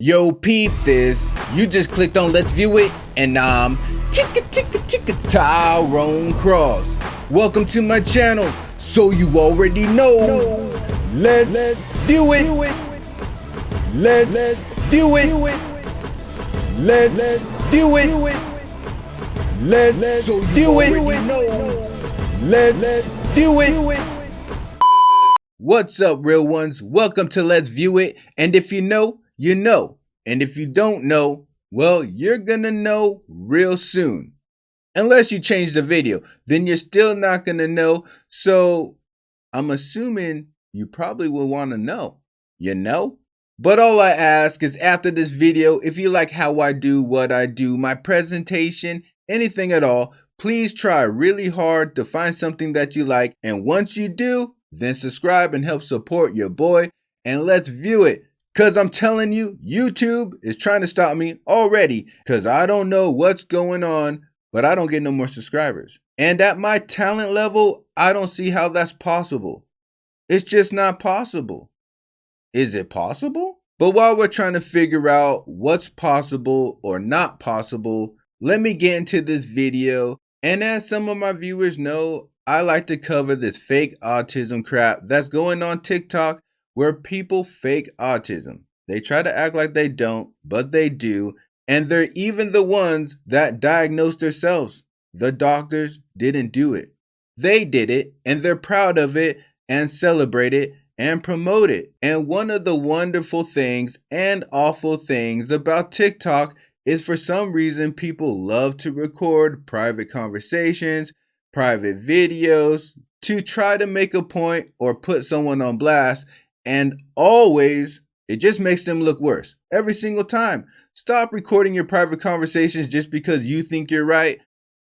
Yo, peep this. You just clicked on Let's View It, and I'm Tyrone Cross. Welcome to my channel, so you already know. Let's view it. Let's view it. Let's view it. Let's view it. Let's view it. What's up, real ones? Welcome to Let's View It. And if you know, you know. And if you don't know, well, you're gonna know real soon. Unless you change the video, then you're still not gonna know. So I'm assuming you probably will want to know, you know? But all I ask is after this video, if you like how I do what I do, my presentation, anything at all, please try really hard to find something that you like. And once you do, then subscribe and help support your boy. And let's view it. Cause I'm telling you, YouTube is trying to stop me already. Cause I don't know what's going on, but I don't get no more subscribers. And at my talent level, I don't see how that's possible. It's just not possible. Is it possible? But while we're trying to figure out what's possible or not possible, let me get into this video. And as some of my viewers know, I like to cover this fake autism crap that's going on TikTok, where people fake autism. They try to act like they don't, but they do. And they're even the ones that diagnose themselves. The doctors didn't do it. They did it, and they're proud of it, and celebrate it, and promote it. And one of the wonderful things and awful things about TikTok is for some reason people love to record private conversations, private videos, to try to make a point or put someone on blast. And always, it just makes them look worse. Every single time. Stop recording your private conversations just because you think you're right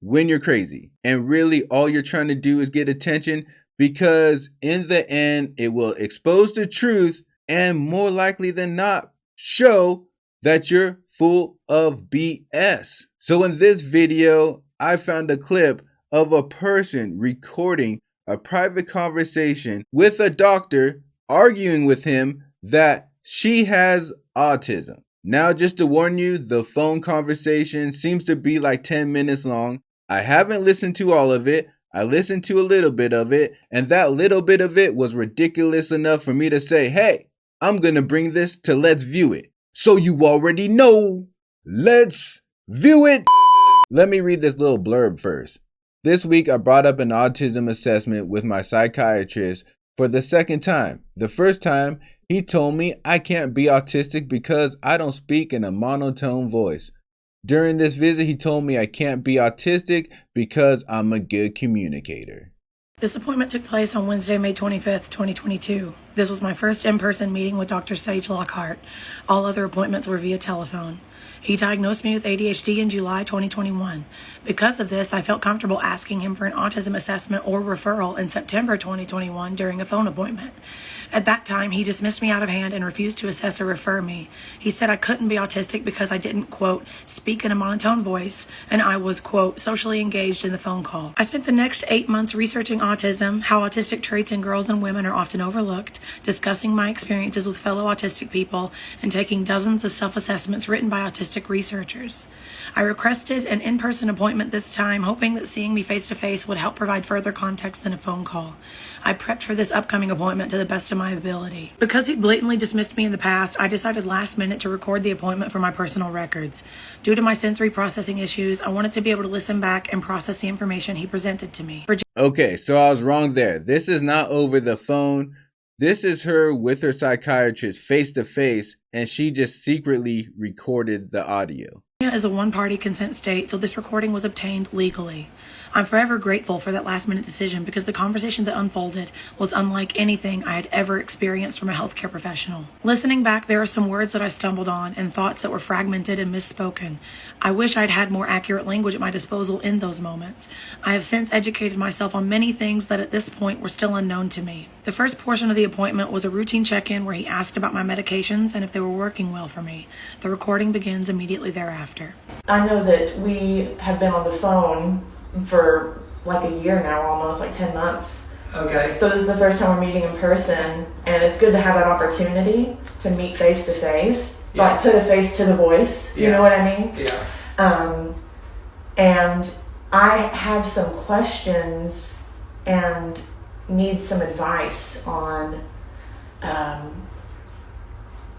when you're crazy. And really, all you're trying to do is get attention, because in the end, it will expose the truth and more likely than not, show that you're full of BS. So in this video, I found a clip of a person recording a private conversation with a doctor arguing with him that she has autism. Now, just to warn you, the phone conversation seems to be like 10 minutes long. I haven't listened to all of it. I listened to a little bit of it, and that little bit of it was ridiculous enough for me to say, hey, I'm gonna bring this to Let's View It. So you already know. Let's view it. Let me read this little blurb first. This week, I brought up an autism assessment with my psychiatrist for the second time. The first time, he told me I can't be autistic because I don't speak in a monotone voice. During this visit, he told me I can't be autistic because I'm a good communicator. This appointment took place on Wednesday, May 25th, 2022. This was my first in-person meeting with Dr. Psych. All other appointments were via telephone. He diagnosed me with ADHD in July 2021. Because of this, I felt comfortable asking him for an autism assessment or referral in September 2021 during a phone appointment. At that time, he dismissed me out of hand and refused to assess or refer me. He said I couldn't be autistic because I didn't, quote, speak in a monotone voice, and I was, quote, socially engaged in the phone call. I spent the next 8 months researching autism, how autistic traits in girls and women are often overlooked, discussing my experiences with fellow autistic people, and taking dozens of self-assessments written by autistic researchers. I requested an in-person appointment this time, hoping that seeing me face-to-face would help provide further context than a phone call. I prepped for this upcoming appointment to the best of my ability. Because he blatantly dismissed me in the past, I decided last minute to record the appointment for my personal records. Due to my sensory processing issues, I wanted to be able to listen back and process the information he presented to me. Okay, so I was wrong there. This is not over the phone. This is her with her psychiatrist face to face, and she just secretly recorded the audio. Is a one-party consent state, so this recording was obtained legally. I'm forever grateful for that last-minute decision because the conversation that unfolded was unlike anything I had ever experienced from a healthcare professional. Listening back, there are some words that I stumbled on and thoughts that were fragmented and misspoken. I wish I'd had more accurate language at my disposal in those moments. I have since educated myself on many things that at this point were still unknown to me. The first portion of the appointment was a routine check-in where he asked about my medications and if they were working well for me. The recording begins immediately thereafter. I know that we have been on the phone for like a year now, almost like 10 months. Okay. So this is the first time we're meeting in person, and it's good to have that opportunity to meet face to face. like put a face to the voice. You know what I mean? Yeah. And I have some questions and need some advice on,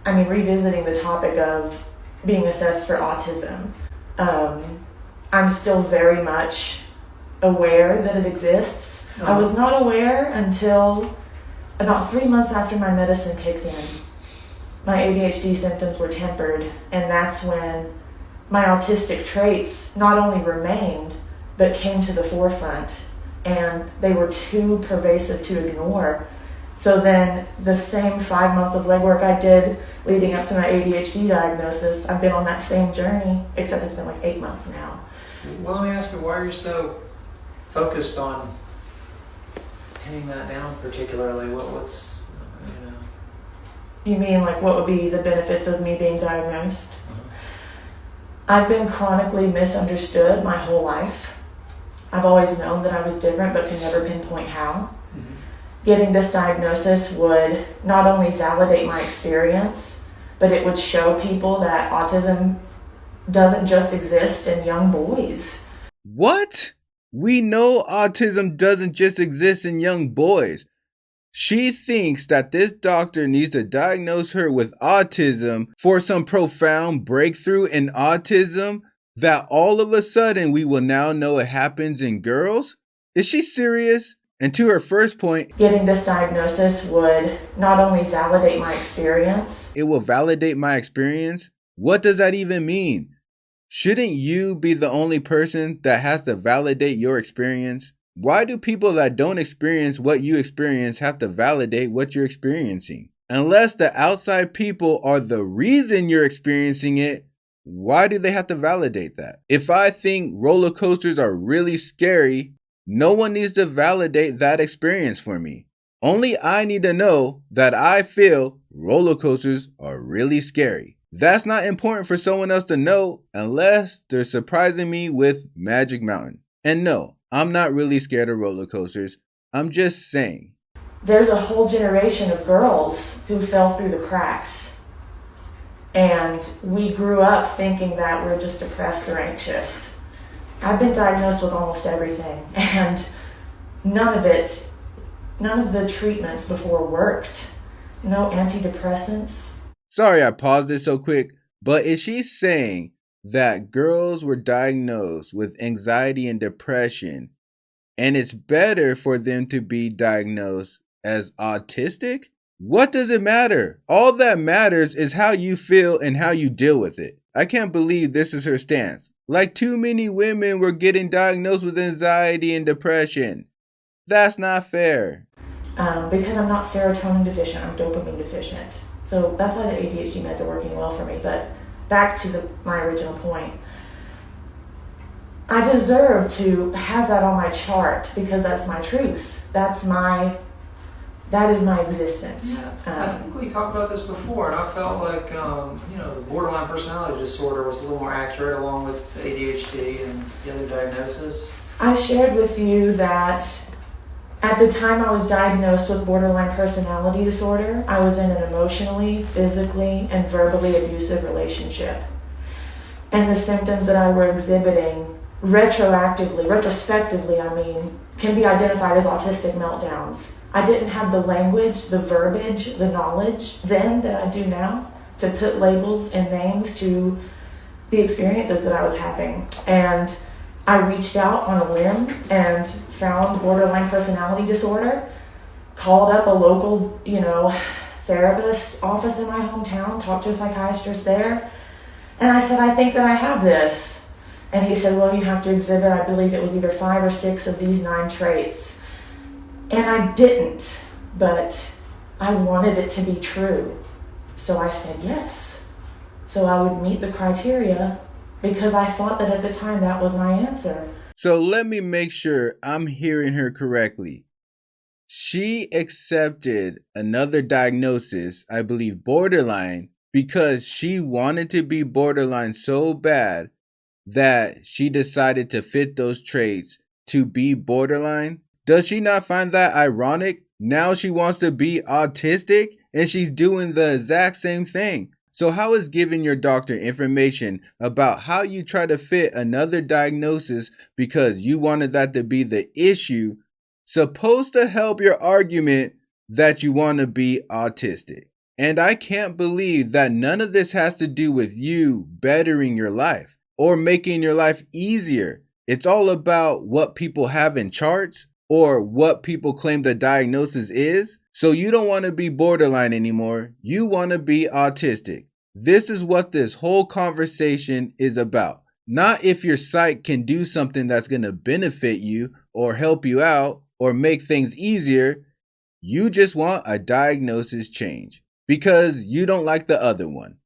revisiting the topic of being assessed for autism. I'm still very much aware that it exists. I was not aware until about 3 months after my medicine kicked in. My ADHD symptoms were tempered, and that's when my autistic traits not only remained, but came to the forefront, and they were too pervasive to ignore. So then the same 5 months of legwork I did leading up to my ADHD diagnosis, I've been on that same journey, except it's been like 8 months now. Well, let me ask you, why are you so focused on pinning that down particularly? What's, you know? You mean like what would be the benefits of me being diagnosed? I've been chronically misunderstood my whole life. I've always known that I was different, but can never pinpoint how. Getting this diagnosis would not only validate my experience, but it would show people that autism doesn't just exist in young boys. What? We know autism doesn't just exist in young boys. She thinks that this doctor needs to diagnose her with autism for some profound breakthrough in autism that all of a sudden we will now know it happens in girls? Is she serious? And to her first point, getting this diagnosis would not only validate my experience. It will validate my experience? What does that even mean? Shouldn't you be the only person that has to validate your experience? Why do people that don't experience what you experience have to validate what you're experiencing? Unless the outside people are the reason you're experiencing it, why do they have to validate that? If I think roller coasters are really scary, no one needs to validate that experience for me. Only I need to know that I feel roller coasters are really scary. That's not important for someone else to know unless they're surprising me with Magic Mountain. And no, I'm not really scared of roller coasters. I'm just saying. There's a whole generation of girls who fell through the cracks. And we grew up thinking that we're just depressed or anxious. I've been diagnosed with almost everything, and none of the treatments before worked. No antidepressants. Sorry I paused it so quick, but is she saying that girls were diagnosed with anxiety and depression, and it's better for them to be diagnosed as autistic? What does it matter? All that matters is how you feel and how you deal with it. I can't believe this is her stance. Like too many women were getting diagnosed with anxiety and depression. That's not fair. Because I'm not serotonin deficient, I'm dopamine deficient. So that's why the ADHD meds are working well for me. But back to my original point. I deserve to have that on my chart because that's my truth. That is my existence. Yeah, I think we talked about this before, and I felt like the borderline personality disorder was a little more accurate along with the ADHD and the other diagnosis. I shared with you that at the time I was diagnosed with borderline personality disorder, I was in an emotionally, physically, and verbally abusive relationship. And the symptoms that I were exhibiting retrospectively, can be identified as autistic meltdowns. I didn't have the language, the verbiage, the knowledge then that I do now to put labels and names to the experiences that I was having. And I reached out on a whim and found borderline personality disorder, called up a local, therapist office in my hometown, talked to a psychiatrist there, and I said, I think that I have this. And he said, well, you have to exhibit, I believe it was either 5 or 6 of these 9 traits. And I didn't, but I wanted it to be true. So I said yes. So I would meet the criteria because I thought that at the time that was my answer. So let me make sure I'm hearing her correctly. She accepted another diagnosis, I believe borderline, because she wanted to be borderline so bad that she decided to fit those traits to be borderline. Does she not find that ironic? Now she wants to be autistic and she's doing the exact same thing. So how is giving your doctor information about how you try to fit another diagnosis because you wanted that to be the issue supposed to help your argument that you want to be autistic? And I can't believe that none of this has to do with you bettering your life or making your life easier. It's all about what people have in charts or what people claim the diagnosis is. So you don't want to be borderline anymore. You want to be autistic. This is what this whole conversation is about. Not if your psych can do something that's going to benefit you or help you out or make things easier. You just want a diagnosis change because you don't like the other one.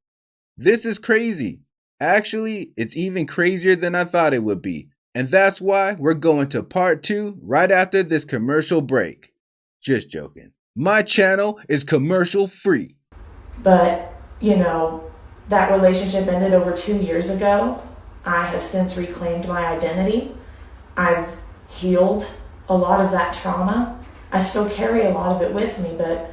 This is crazy. Actually, it's even crazier than I thought it would be. And that's why we're going to part 2 right after this commercial break. Just joking. My channel is commercial free. But, you know, that relationship ended over 2 years ago. I have since reclaimed my identity. I've healed a lot of that trauma. I still carry a lot of it with me, but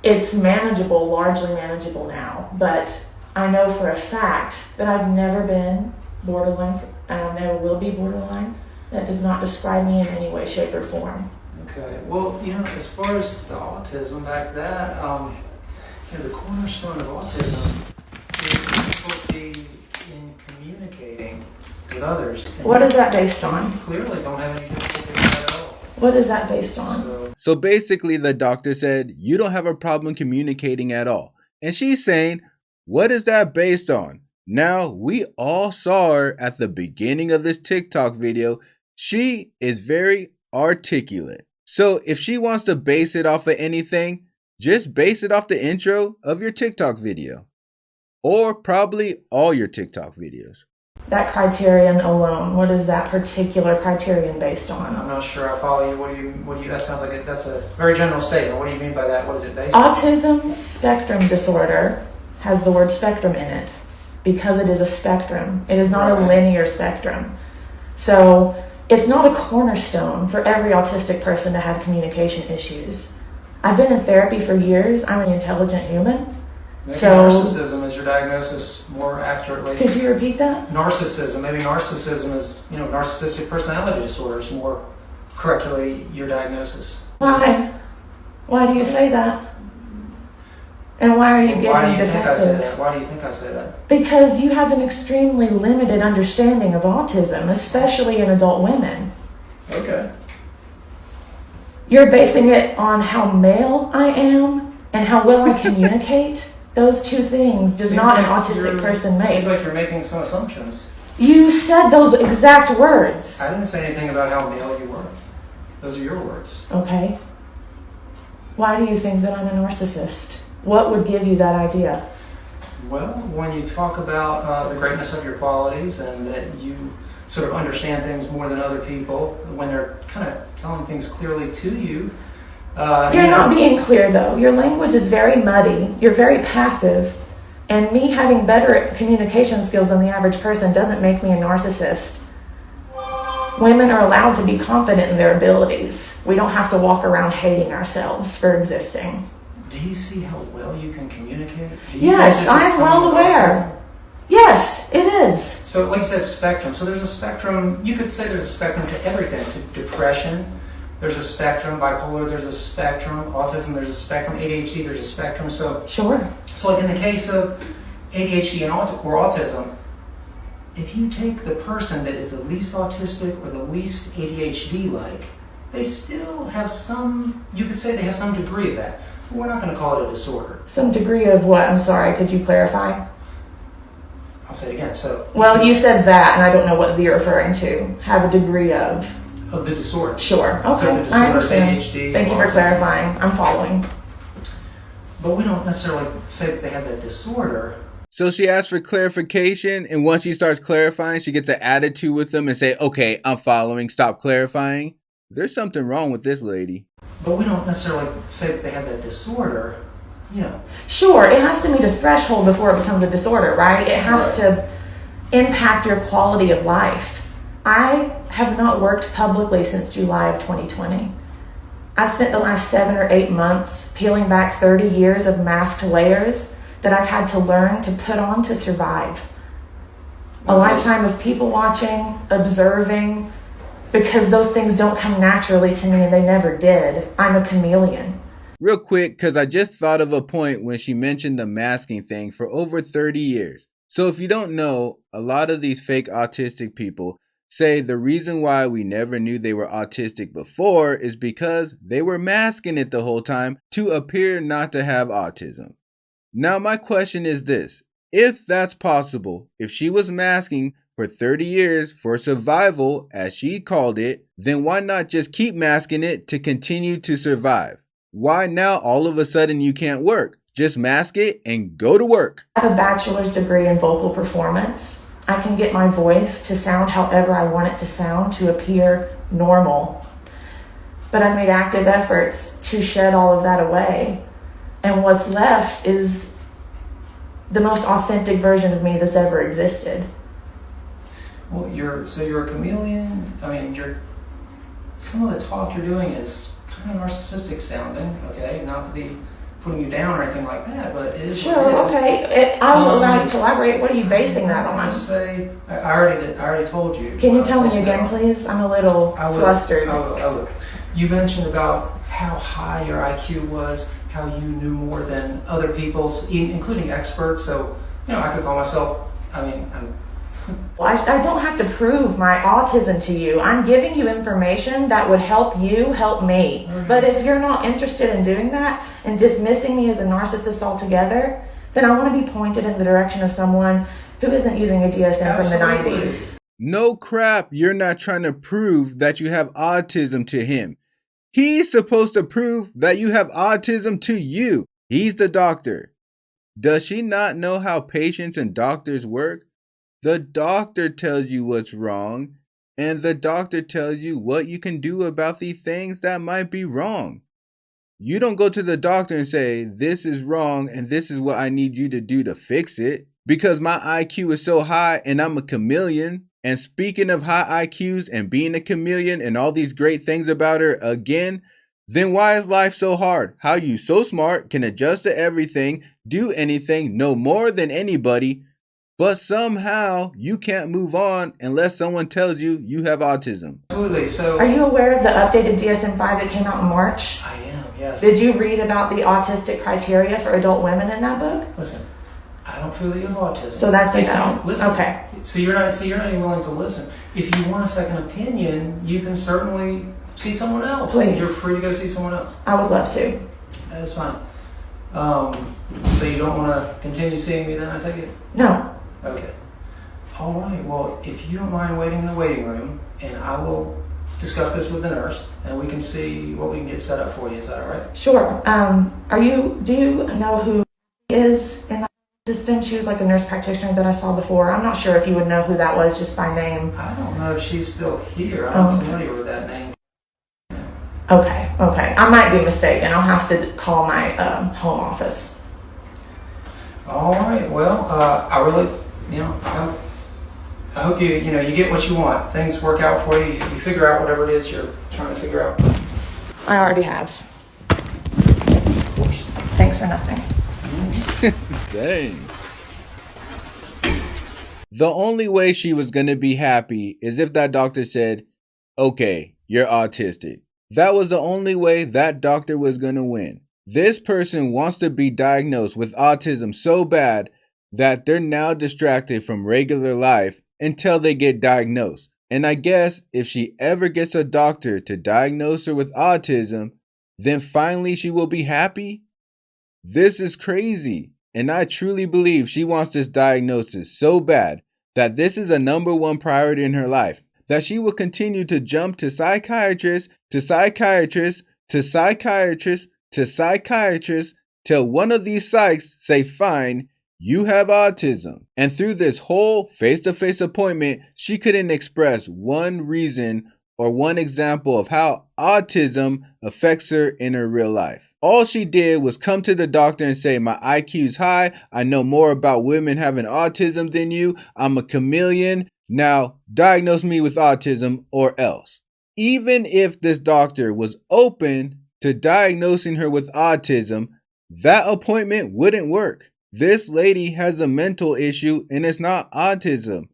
it's manageable, largely manageable now. But I know for a fact that I've never been borderline, and I never will be borderline. That does not describe me in any way, shape, or form. Okay. Well, you know, as far as the autism, back to that, you know, the cornerstone of autism is difficulty in communicating with others. What is that based on? You clearly don't have any difficulty with that at all. What is that based on? So basically the doctor said, you don't have a problem communicating at all. And she's saying, what is that based on? Now, we all saw her at the beginning of this TikTok video. She is very articulate. So if she wants to base it off of anything, just base it off the intro of your TikTok video. Or probably all your TikTok videos. That criterion alone, what is that particular criterion based on? I'm not sure I follow you. What do you, that sounds like that's a very general statement. What do you mean by that? What is it based on? Autism spectrum disorder has the word spectrum in it because it is a spectrum. It is not a linear spectrum. So it's not a cornerstone for every autistic person to have communication issues. I've been in therapy for years. I'm an intelligent human. Maybe So- narcissism is your diagnosis more accurately. Could you repeat that? Narcissism. Maybe narcissism is, you know, narcissistic personality disorder is more correctly your diagnosis. Why? Why do you say that? And why are you Why do getting you think I say defensive? that? Why do you think I say that? Because you have an extremely limited understanding of autism, especially in adult women. Okay. You're basing it on how male I am and how well I communicate. Those two things does not an autistic person make. Seems like you're making some assumptions. You said those exact words. I didn't say anything about how male you were. Those are your words. Okay. Why do you think that I'm a narcissist? What would give you that idea? Well, when you talk about the greatness of your qualities and that you sort of understand things more than other people, when they're kind of telling things clearly to you. You're not being clear though. Your language is very muddy. You're very passive. And me having better communication skills than the average person doesn't make me a narcissist. Women are allowed to be confident in their abilities. We don't have to walk around hating ourselves for existing. Do you see how well you can communicate? Do you Yes, think this is I'm some well of aware. autism? Yes, it is. So, like you said, spectrum. So there's a spectrum. You could say there's a spectrum to everything. To depression, there's a spectrum. Bipolar, there's a spectrum. Autism, there's a spectrum. ADHD, there's a spectrum. So Sure. like in the case of ADHD and or autism, if you take the person that is the least autistic or the least ADHD-like, they still have some. You could say they have some degree of that. But we're not going to call it a disorder. Some degree of what? I'm sorry, could you clarify? I'll say it again. So, Well, you said that, and I don't know what you're referring to. Have a degree of. of the disorder. Sure. So Okay, the I disorder is understand. ADHD. Thank you for autism. clarifying. I'm following. But we don't necessarily say that they have that disorder. So she asks for clarification, and once she starts clarifying, she gets an attitude with them and say, okay, I'm following, stop clarifying. There's something wrong with this lady. But we don't necessarily say that they have that disorder, you know. Sure, it has to meet a threshold before it becomes a disorder, right? It has to impact your quality of life. I have not worked publicly since July of 2020. I spent the last 7 or 8 months peeling back 30 years of masked layers that I've had to learn to put on to survive. A lifetime of people watching, observing, because those things don't come naturally to me and they never did. I'm a chameleon. Real quick, because I just thought of a point when she mentioned the masking thing for over 30 years. So if you don't know, a lot of these fake autistic people say the reason why we never knew they were autistic before is because they were masking it the whole time to appear not to have autism. Now my question is this: if that's possible, if she was masking for 30 years for survival, as she called it, then why not just keep masking it to continue to survive? Why now all of a sudden you can't work? Just mask it and go to work. I have a bachelor's degree in vocal performance. I can get my voice to sound however I want it to sound, to appear normal. But I've made active efforts to shed all of that away. And what's left is the most authentic version of me that's ever existed. Well, you're a chameleon. I mean, some of the talk you're doing is kind of narcissistic sounding, okay? Not to be putting you down or anything like that, but it is. Sure, okay. I will allow you to elaborate. What are you basing that on? I already told you. Can you tell me again, please? I'm a little flustered. I will. You mentioned about how high your IQ was, how you knew more than other people, including experts. So, I could call myself, I don't have to prove my autism to you. I'm giving you information that would help you help me. Okay. But if you're not interested in doing that and dismissing me as a narcissist altogether, then I want to be pointed in the direction of someone who isn't using a DSM from the 90s. No crap, you're not trying to prove that you have autism to him. He's supposed to prove that you have autism to you. He's the doctor. Does she not know how patients and doctors work? The doctor tells you what's wrong, and the doctor tells you what you can do about the things that might be wrong. You don't go to the doctor and say, this is wrong and this is what I need you to do to fix it, because my IQ is so high and I'm a chameleon. And speaking of high IQs and being a chameleon and all these great things about her again, then why is life so hard? How you so smart, can adjust to everything, do anything, know more than anybody, but somehow you can't move on unless someone tells you you have autism. Absolutely. So, are you aware of the updated DSM-5 that came out in March? I am, yes. Did you read about the autistic criteria for adult women in that book? Listen, I don't feel that you have autism. So that's a no. Listen, okay. So you're not even willing to listen. If you want a second opinion, you can certainly see someone else. Please. You're free to go see someone else. I would love to. That is fine. So you don't want to continue seeing me then, I take it? No. Okay. All right. Well, if you don't mind waiting in the waiting room, and I will discuss this with the nurse, and we can see what we can get set up for you. Is that all right? Sure. Do you know who is in that system? She was like a nurse practitioner that I saw before. I'm not sure if you would know who that was just by name. I don't know if she's still here. I'm familiar with that name. Okay. I might be mistaken. I'll have to call my home office. All right. Well, I really, I hope you get what you want. Things work out for you. You figure out whatever it is you're trying to figure out. I already have. Thanks for nothing. Dang. The only way she was going to be happy is if that doctor said, okay, you're autistic. That was the only way that doctor was going to win. This person wants to be diagnosed with autism so bad that they're now distracted from regular life until they get diagnosed. And I guess if she ever gets a doctor to diagnose her with autism, then finally she will be happy. This is crazy. And I truly believe she wants this diagnosis so bad that this is a #1 priority in her life, that she will continue to jump to psychiatrist, to psychiatrist, to psychiatrist, to psychiatrist, till one of these psychs say, fine, you have autism. And through this whole face-to-face appointment, she couldn't express one reason or one example of how autism affects her in her real life. All she did was come to the doctor and say, my IQ's high, I know more about women having autism than you, I'm a chameleon, now diagnose me with autism or else. Even if this doctor was open to diagnosing her with autism, that appointment wouldn't work. This lady has a mental issue and it's not autism.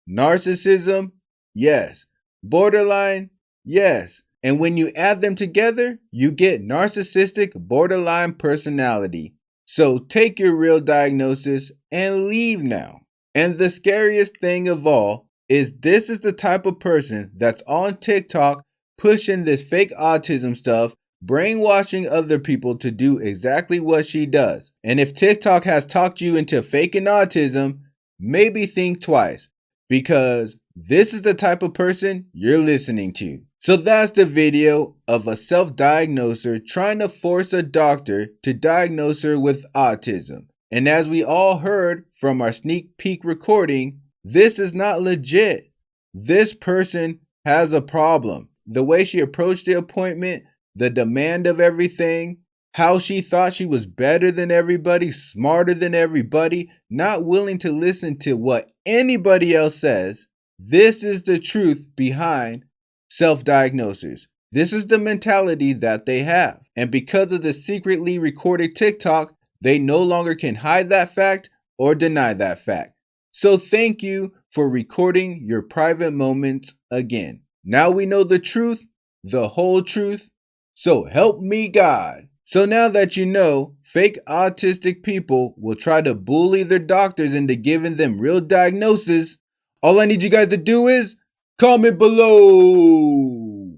Narcissism? Yes. Borderline? Yes. And when you add them together, you get narcissistic borderline personality. So take your real diagnosis and leave now. And the scariest thing of all is this is the type of person that's on TikTok pushing this fake autism stuff, brainwashing other people to do exactly what she does. And if TikTok has talked you into faking autism, maybe think twice, because this is the type of person you're listening to. So that's the video of a self-diagnoser trying to force a doctor to diagnose her with autism. And as we all heard from our sneak peek recording, this is not legit. This person has a problem. The way she approached the appointment, the demand of everything, how she thought she was better than everybody, smarter than everybody, not willing to listen to what anybody else says. This is the truth behind self-diagnosers. This is the mentality that they have. And because of the secretly recorded TikTok, they no longer can hide that fact or deny that fact. So thank you for recording your private moments again. Now we know the truth, the whole truth. So help me God. So now that you know, fake autistic people will try to bully their doctors into giving them real diagnoses. All I need you guys to do is comment below.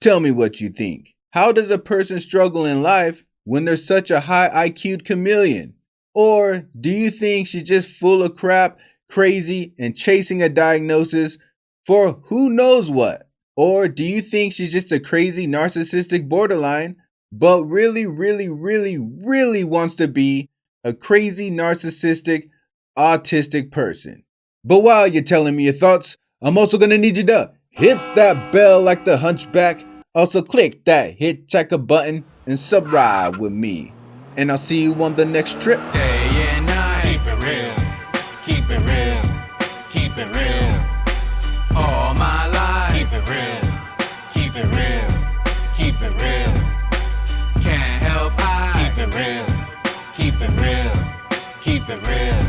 Tell me what you think. How does a person struggle in life when they're such a high IQ'd chameleon? Or do you think she's just full of crap, crazy, and chasing a diagnosis for who knows what? Or do you think she's just a crazy narcissistic borderline, but really wants to be a crazy narcissistic autistic person? But while you're telling me your thoughts, I'm also going to need you to hit that bell like the hunchback. Also click that hitchhiker button and subscribe with me. And I'll see you on the next trip. Day and night. Keep it real. Keep it real. Keep it real. All my life. Keep it real. Keep it real. Keep it real. Can't help I keep it real. Keep it real. Keep it real.